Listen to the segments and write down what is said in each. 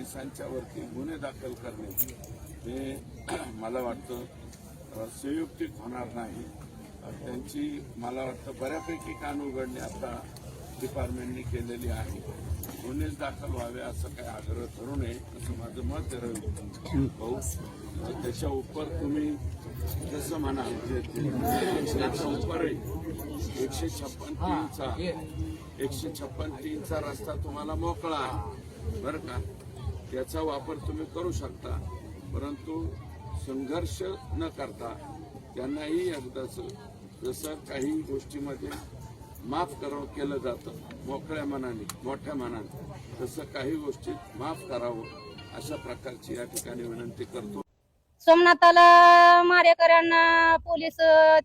पोलिसांच्या वरती गुन्हे दाखल करणे हे मला वाटतं संयुक्तिक होणार नाही। त्यांची मला वाटतं बऱ्यापैकी कान उघडणे आता डिपार्टमेंटने केलेली आहे। गुन्हे दाखल व्हावे असं काही आग्रह करू नये असं माझं मत आहे भाऊ। त्याच्या उपर तुम्ही जसं म्हणाल त्याच्या उपर 156(3)चा रस्ता तुम्हाला मोकळा आहे बरं का, त्याचा वापर तुम्ही करू शकता, परंतु संघर्ष न करता त्यांनाही एकदाच जसं काही गोष्टीमध्ये माफ केलं जातं मोकळ्या मनाने मोठ्या मनाने, तसं काही गोष्टीत माफ करावं अशा प्रकारची या ठिकाणी विनंती करतो। सोमनाथाला मारेकऱ्यांना पोलीस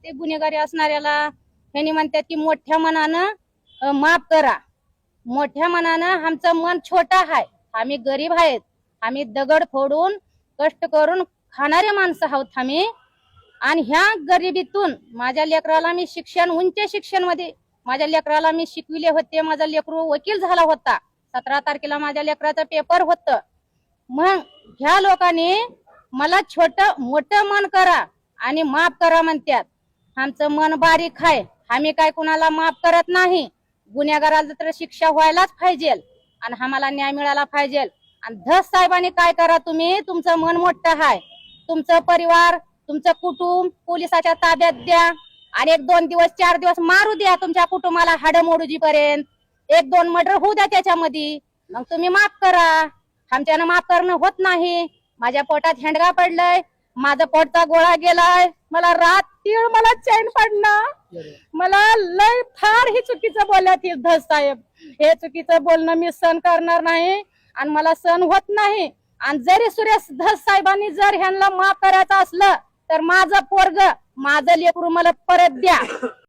ते गुन्हेगारी असणाऱ्याला ह्यांनी म्हणतात की मोठ्या मनानं माफ करा। मोठ्या मनानं आमचं मन छोटं आहे, आम्ही गरीब आहेत, आम्ही दगड फोडून कष्ट करून खाणारे माणसं आहोत आम्ही। आणि ह्या गरिबीतून माझ्या लेकराला मी उच्च शिक्षण मध्ये माझ्या लेकराला मी शिकविले होते। माझा लेकरू वकील झाला होता। 17 तारखेला माझ्या लेकराचा पेपर होतं। मग ह्या लोकांनी मला मोठं मन करा आणि माफ करा म्हणतात। आमचं मन बारीक आहे, आम्ही काय कुणाला माफ करत नाही। गुन्हेगाराला तर शिक्षा व्हायलाच पाहिजे आणि आम्हाला न्याय मिळाला पाहिजे। आणि धस साहेबांनी काय करा, तुम्ही तुमचं मन मोठं आहे, तुमचं परिवार तुमचं कुटुंब पोलिसाच्या ताब्यात द्या आणि 1-2 दिवस 4 दिवस मारू द्या तुमच्या कुटुंबाला हाडं मोडूजी पर्यंत, 1-2 मर्डर होऊ द्या त्याच्यामध्ये, मग तुम्ही माफ करा। आमच्यानं माफ करणं होत नाही। माझ्या पोटात हेंडगा पडलाय, माझा पोटचा गोळा गेलाय, मला रात्री मला चैन पडणं, मला लय फार ही चुकीचं बोलल्यात धस साहेब। हे चुकीचं बोलणं मी सहन करणार नाही आणि मला सहन होत नाही। आणि जरी सुरेश धस साहेबांनी जर ह्यांना माफ करायचं असलं तर माझं पोरग माझं लेकरू मला परत द्या।